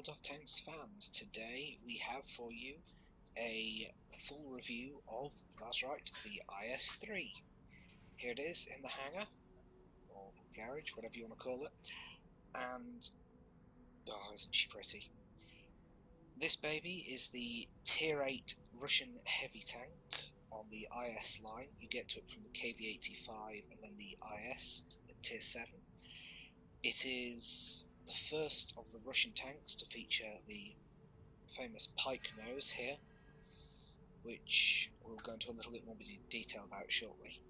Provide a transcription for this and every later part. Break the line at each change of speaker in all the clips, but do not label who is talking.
World of Tanks fans, today we have for you a full review of, that's right, the IS-3. Here it is in the hangar, or garage, whatever you want to call it, and, oh, isn't she pretty. This baby is the Tier 8 Russian heavy tank on the IS line. You get to it from the KV-85 and then the IS at Tier 7. It is the first of the Russian tanks to feature the famous pike nose here, which we'll go into a little bit more detail about shortly.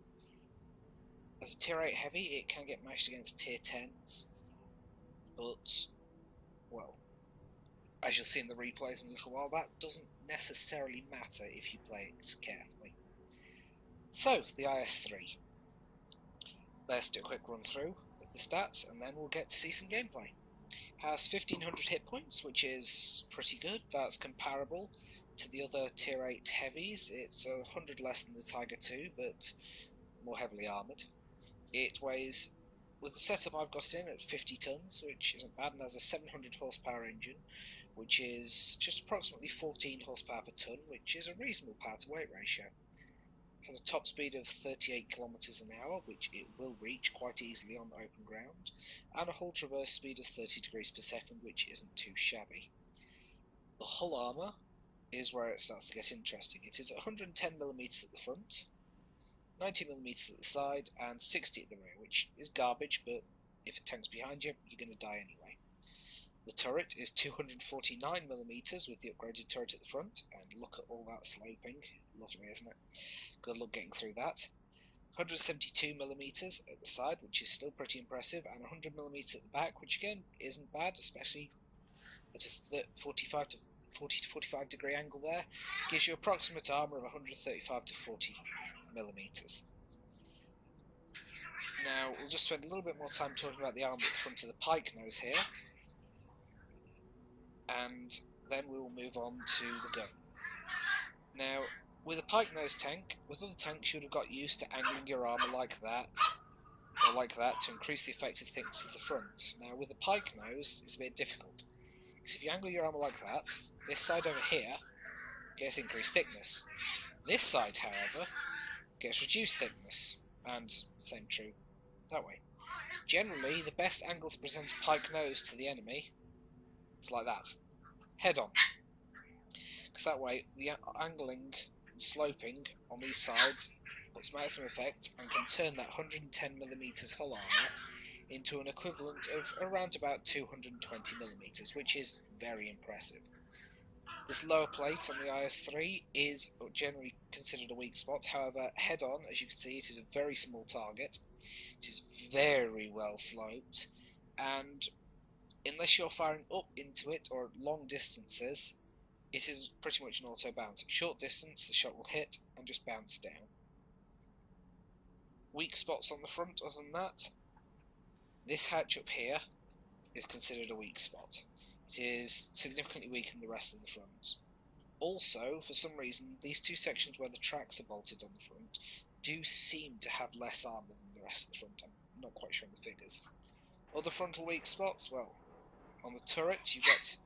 As a Tier 8 heavy, it can get matched against Tier 10s, but, well, as you'll see in the replays in a little while, that doesn't necessarily matter if you play it carefully. So, the IS-3. Let's do a quick run through of the stats, and then we'll get to see some gameplay. Has 1500 hit points, which is pretty good. That's comparable to the other Tier 8 heavies. It's 100 less than the Tiger II, but more heavily armoured. It weighs, with the setup I've got it in, at 50 tons, which isn't bad, and has a 700 horsepower engine, which is just approximately 14 horsepower per ton, which is a reasonable power to weight ratio. Has a top speed of 38 kilometers an hour, which it will reach quite easily on open ground, and a hull traverse speed of 30 degrees per second, which isn't too shabby. The hull armour is where it starts to get interesting. It is 110mm at the front, 90mm at the side, and 60 at the rear, which is garbage, but if a tank's behind you, you're going to die anyway. The turret is 249mm with the upgraded turret at the front, and look at all that sloping. Lovely, isn't it? Good luck getting through that. 172mm at the side, which is still pretty impressive, and 100mm at the back, which again isn't bad, especially at a 45 to 45 degree angle there. Gives you approximate armour of 135 to 40mm. Now, we'll just spend a little bit more time talking about the armour at the front of the pike nose here, and then we will move on to the gun. Now, with a pike nose tank, with other tanks you would have got used to angling your armour like that, or like that, to increase the effective thickness of the front. Now, with a pike nose, it's a bit difficult, because if you angle your armour like that, this side over here gets increased thickness. This side, however, gets reduced thickness, and same true that way. Generally, the best angle to present a pike nose to the enemy is like that, head on, because that way the angling and sloping on these sides puts maximum effect and can turn that 110mm hull armour into an equivalent of around about 220mm, which is very impressive. This lower plate on the IS-3 is generally considered a weak spot. However, head on, as you can see, it is a very small target. It is very well sloped, and unless you're firing up into it or long distances, it is pretty much an auto bounce. Short distance, the shot will hit and just bounce down. Weak spots on the front, other than that, this hatch up here is considered a weak spot. It is significantly weaker than the rest of the front. Also, for some reason, these two sections where the tracks are bolted on the front do seem to have less armour than the rest of the front. I'm not quite sure on the figures. Other frontal weak spots, well, on the turret you get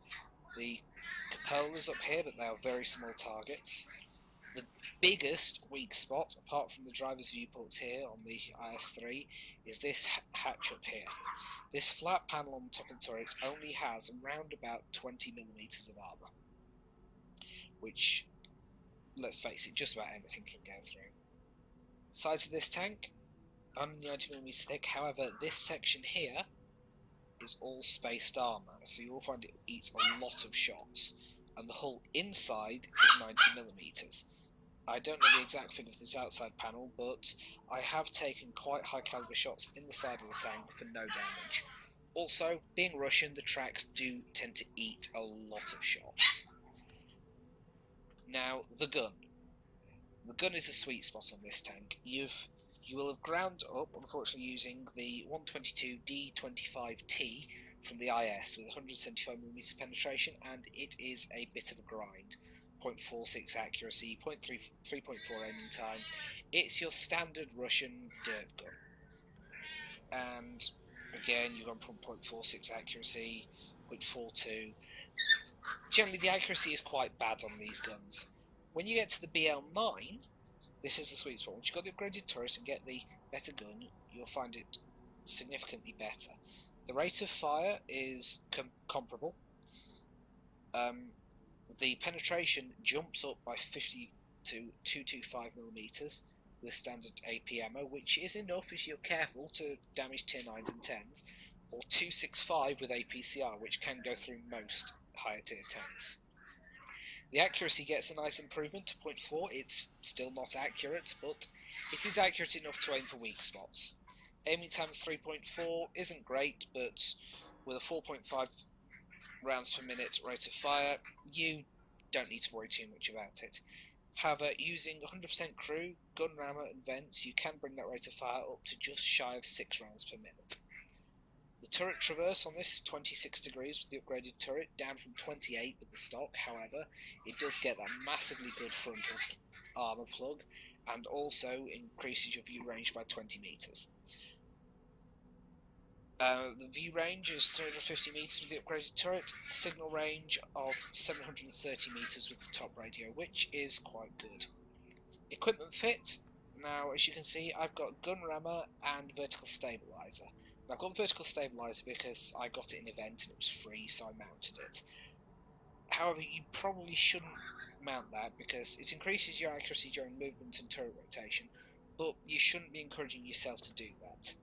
the cupolas up here, but they are very small targets. The biggest weak spot, apart from the driver's viewports here on the IS-3, is this hatch up here. This flat panel on the top of the turret only has around about 20mm of armour, which, let's face it, just about anything can go through. Size of this tank, only 90mm thick. However, this section here is all spaced armour, so you will find it eats a lot of shots, and the hull inside is 90mm. I don't know the exact figure of this outside panel, but I have taken quite high caliber shots in the side of the tank for no damage. Also, being Russian, the tracks do tend to eat a lot of shots. Now, the gun. The gun is the sweet spot on this tank. You will have ground up, unfortunately, using the 122 D25T from the IS with 175mm penetration, and it is a bit of a grind. 0.46 accuracy, 3.4 aiming time. It's your standard Russian dirt gun. And again, you've gone from 0.46 accuracy, 0.42. generally the accuracy is quite bad on these guns. When you get to the BL9, this is the sweet spot. Once you've got the upgraded turret and get the better gun, you'll find it significantly better. The rate of fire is comparable. The penetration jumps up by 50 to 225mm with standard AP ammo, which is enough if you're careful to damage tier 9s and 10s, or 265 with APCR, which can go through most higher tier tanks. The accuracy gets a nice improvement to 0.4. It's still not accurate, but it is accurate enough to aim for weak spots. Aiming time 3.4 isn't great, but with a 4.5 rounds per minute rate of fire, you don't need to worry too much about it. However, using 100% crew, gun rammer and vents, you can bring that rate of fire up to just shy of 6 rounds per minute. The turret traverse on this is 26 degrees with the upgraded turret, down from 28 with the stock. However, it does get that massively good frontal armour plug, and also increases your view range by 20 metres. The view range is 350 metres with the upgraded turret, signal range of 730 metres with the top radio, which is quite good. Equipment fit, now as you can see I've got gun rammer and vertical stabiliser. I've got the vertical stabiliser because I got it in an event and it was free, so I mounted it. However, you probably shouldn't mount that because it increases your accuracy during movement and turret rotation, but you shouldn't be encouraging yourself to do that.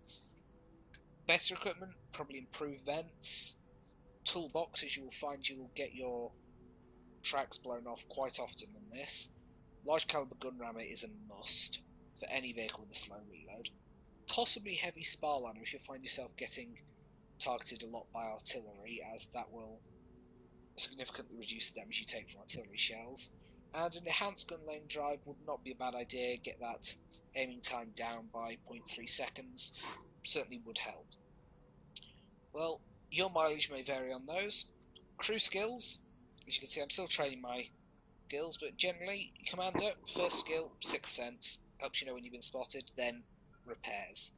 Better equipment, probably improved vents. Toolboxes, you will find you will get your tracks blown off quite often on this. Large caliber gun rammer is a must for any vehicle with a slow reload. Possibly heavy spar liner if you find yourself getting targeted a lot by artillery, as that will significantly reduce the damage you take from artillery shells. And an enhanced gun lane drive would not be a bad idea. Get that aiming time down by 0.3 seconds. Certainly would help. Well, your mileage may vary on those. Crew skills, as you can see I'm still training my skills, but generally, commander, first skill, 6th sense, helps you know when you've been spotted, then repairs.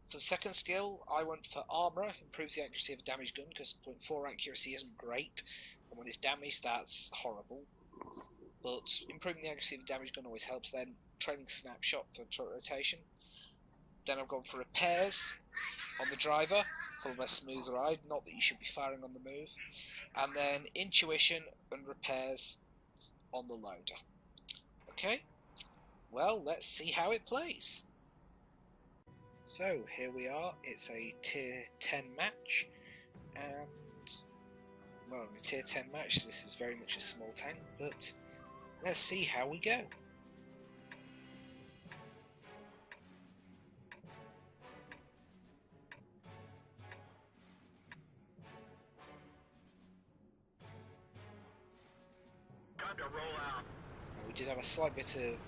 For the second skill, I went for armourer, improves the accuracy of a damaged gun, because 0.4 accuracy isn't great, and when it's damaged that's horrible. But improving the accuracy of a damaged gun always helps. Then training snapshot for turret rotation. Then I've gone for repairs on the driver, for a smooth ride, not that you should be firing on the move. And then intuition and repairs on the loader. Okay, well, let's see how it plays. So here we are, it's a tier 10 match, and well, in a tier 10 match this is very much a small tank, but let's see how we go. We did have a slight bit of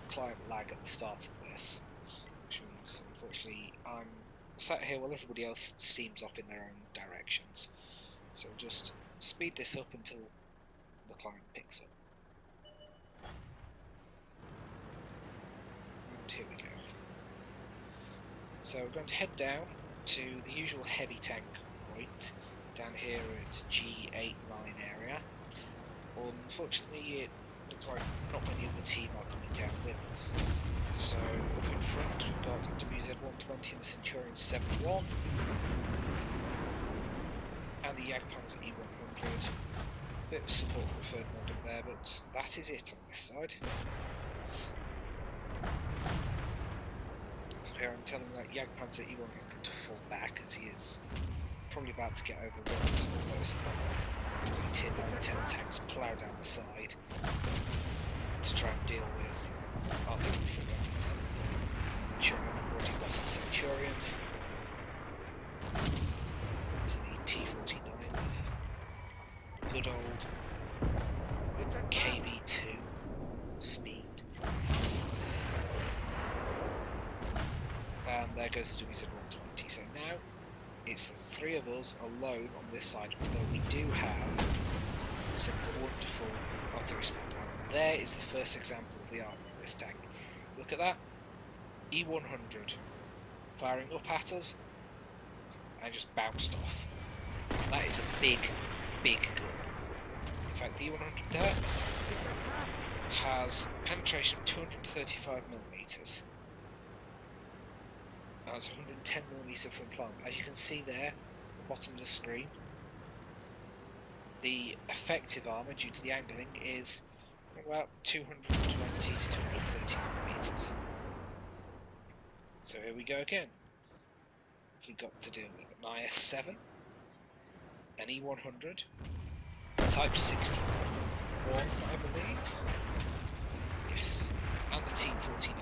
client lag at the start of this, which means unfortunately I'm sat here while everybody else steams off in their own directions. So we'll just speed this up until the client picks up. And here we go. So we're going to head down to the usual heavy tank point, down here at G8-9 area. Unfortunately it looks like not many of the team are coming down with us. So up in front we've got WZ-120 and the Centurion 71 and the Jagdpanzer E100. Bit of support from the third mod up there, but that is it on this side. So here I'm telling that Jagdpanzer E100 to fall back as he is probably about to get overrun as all those tier 9 10 tanks plough down the side to try and deal with artillery that are sure enough we've already lost the Centurion to the T-49, good old KV-2 speed, and there goes the WZ-120. So now it's the three of us alone on this side, although we do have some wonderful artillery support. There is the first example of the arm of this tank. Look at that. E100 firing up at us and just bounced off. That is a big, big gun. In fact, the E100 there has penetration of 235mm. That's 110mm front arm. As you can see there, at the bottom of the screen, the effective armour, due to the angling, is about 220 to 230mm. So here we go again. We've got to deal with an IS-7, an E100, Type 61, I believe. Yes, and the T-49.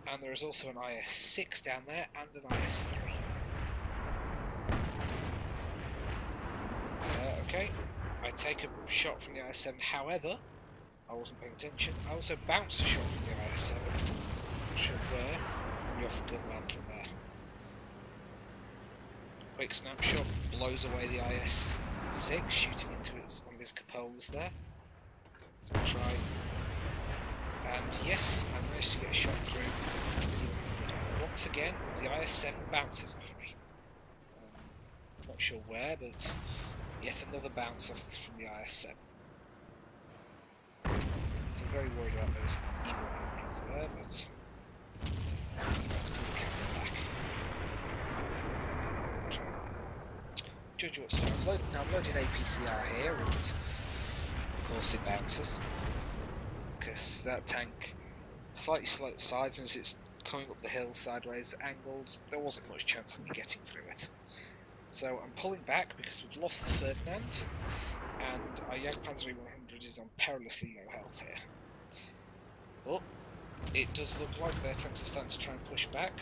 And there is also an IS-6 down there and an IS-3. Okay, I take a shot from the IS-7, however, I wasn't paying attention. I also bounced a shot from the IS-7, not sure where, probably off the gun mantle there. Quick snapshot, blows away the IS-6, shooting into one of his cupolas there. So I'll try. And yes, I managed to get a shot through. Once again, the IS-7 bounces off me. Not sure where, but yet another bounce off from the IS-7. Still very worried about those E100s there, but let's put the camera back. Judge what's down. Now I'm loading APCR here, and of course it bounces. Because that tank slightly sloped sides, and as it's coming up the hill sideways angled, there wasn't much chance of me getting through it. So I'm pulling back because we've lost the Ferdinand, and our Jagdpanzer E100 is on perilously low health here. But it does look like their tanks are starting to try and push back,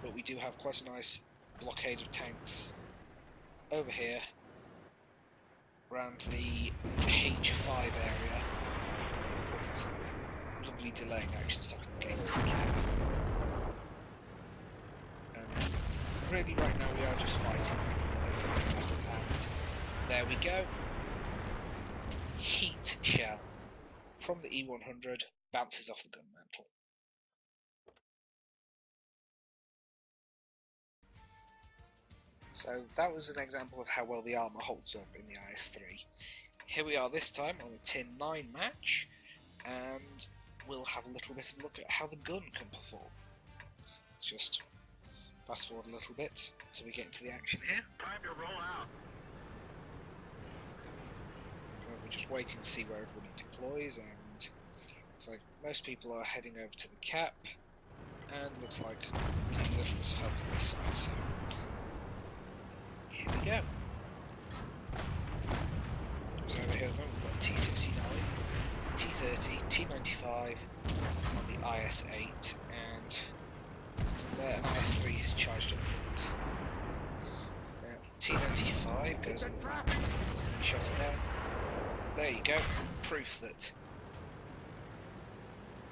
but we do have quite a nice blockade of tanks over here around the H5 area. Causing some lovely delaying action stopping getting to the cap. And really right now we are just fighting offensive battle, and there we go. Heat shell from the E100 bounces off the gun mantle. So that was an example of how well the armour holds up in the IS-3. Here we are this time on a Tin 9 match, and we'll have a little bit of a look at how the gun can perform. Let's just fast forward a little bit until we get into the action here.
Time to roll out.
We're just waiting to see where everybody deploys, and looks like most people are heading over to the cap, and looks like we need a little bit of help on this side, so here we go. So over here at the moment we've got T69, T30, T95 and the IS-8, and so there an IS-3 has charged up front. T95 goes on the shot in there. There you go, proof that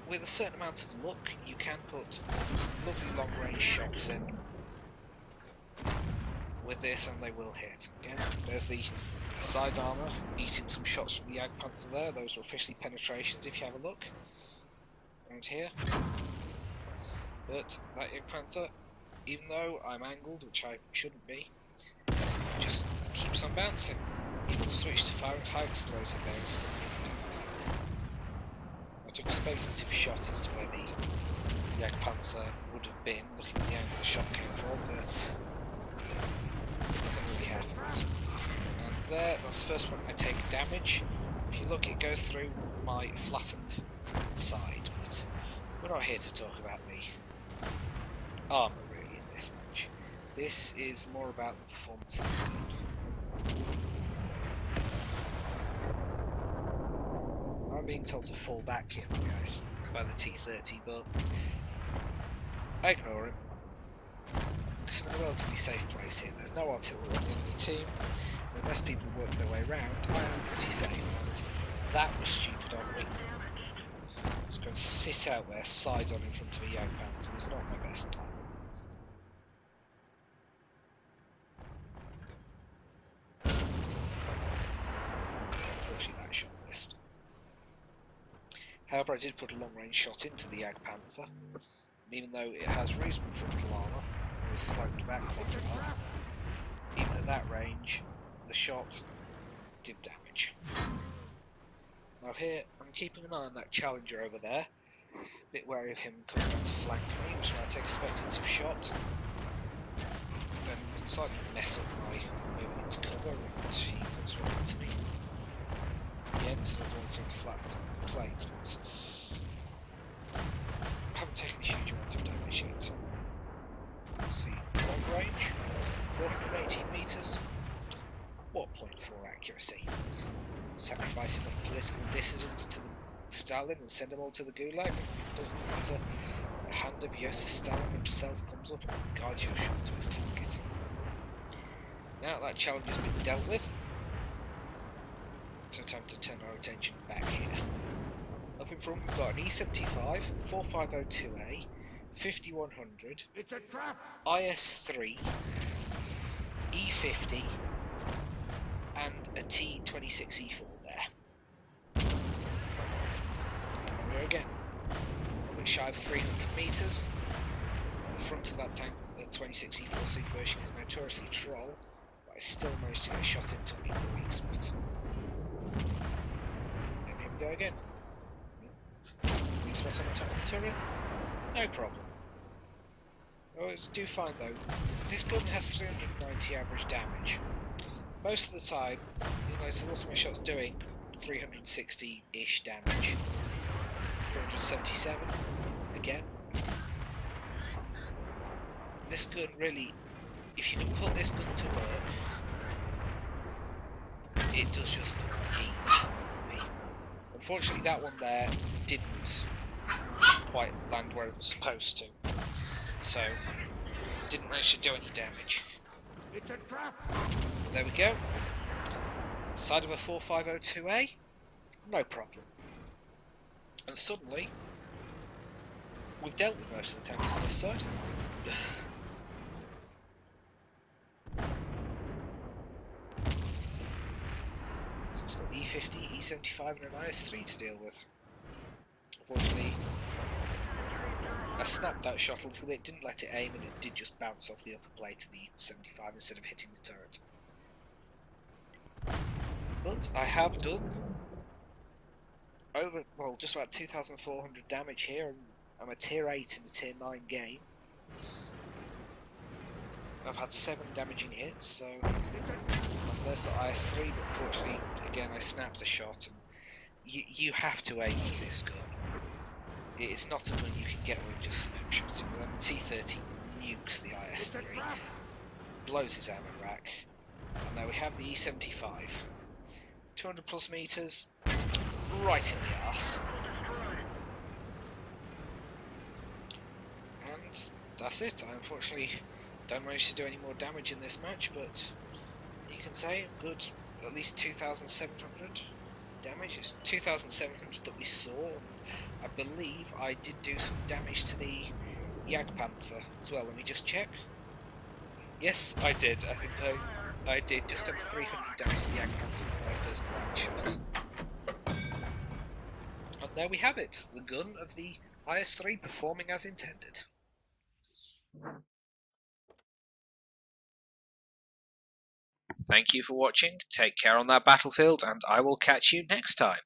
with a certain amount of luck you can put lovely long range shots in with this and they will hit. Again, there's the side armour eating some shots from the Jagdpanther there. Those are officially penetrations if you have a look around here. But that Jagdpanther, even though I'm angled, which I shouldn't be, just keeps on bouncing. Even switch to firing high explosive there instead. I took a speculative shot as to where the Jagdpanther would have been, looking at the angle the shot came from, but nothing really happened. And there, that's the first one I take damage. If you look, it goes through my flattened side, but we're not here to talk about the armour really in this match. This is more about the performance of the gun. I'm being told to fall back here, guys, by the T30, but I ignore him. Because I'm in a relatively safe place here. There's no artillery on the enemy team, and unless people work their way around, I am pretty safe, and that was stupid of me. Just going to sit out there side on in front of a Jagdpanther was not my best plan. Unfortunately that shot missed. However, I did put a long range shot into the Jagdpanther, and even though it has reasonable frontal armour, it was sloped back quite well. Even at that range, the shot did damage. Now here, I'm keeping an eye on that Challenger over there. A bit wary of him coming out to flank me, which might take a speculative shot. Then slightly mess up my moving into cover, and he comes right to me. Again, it's another one through flat plate, but I haven't taken a huge amount of damage yet. Let's see, long range, 418 metres, what 0.4 accuracy? Sacrifice enough political dissidents to Stalin and send them all to the Gulag? It doesn't matter. A hand of Joseph Stalin himself comes up and guides your shot to his target. Now that challenge has been dealt with, it's time to turn our attention back here. Up in front we've got an E75, 4502A, 5100, IS3, E50, and a T26E4 there. And we're again a bit shy of 300 metres. The front of that tank, the 26E4 super version, is notoriously troll, but I still managed to get a shot into a weak spot. And here we go again. Weak spot on the top of the turret, no problem. I do find though, this gun has 390 average damage. Most of the time, so lots of my shots doing 360-ish damage. 377 again. This gun really, if you can put this gun to work, it does just eat me. Unfortunately that one there didn't quite land where it was supposed to, so didn't manage to do any damage. It's a trap! There we go. Side of a 4502A, no problem. And suddenly, we've dealt with most of the tanks on this side. So it's got the E50, E75 and an IS3 to deal with. Unfortunately, I snapped that shot a little bit, didn't let it aim, and it did just bounce off the upper plate of the E75 instead of hitting the turret. But I have done over, well, just about 2,400 damage here, and I'm a tier 8 in a tier 9 game. I've had 7 damaging hits, so and there's the IS3, but unfortunately, again, I snapped the shot, and you have to aim with this gun. It's not a gun you can get with just snapshots. And then the T30 nukes the IS3, blows his ammo rack, and now we have the E75. 200 plus metres, right in the arse. And that's it. I unfortunately don't manage to do any more damage in this match, but you can say a good at least 2,700 damage. It's 2,700 that we saw. I believe I did do some damage to the Jagdpanther as well. Let me just check. Yes, I did. I think I did just over 300 damage to the Jagdpanther with my first blind shot. And there we have it. The gun of the IS3 performing as intended. Thank you for watching. Take care on that battlefield, and I will catch you next time.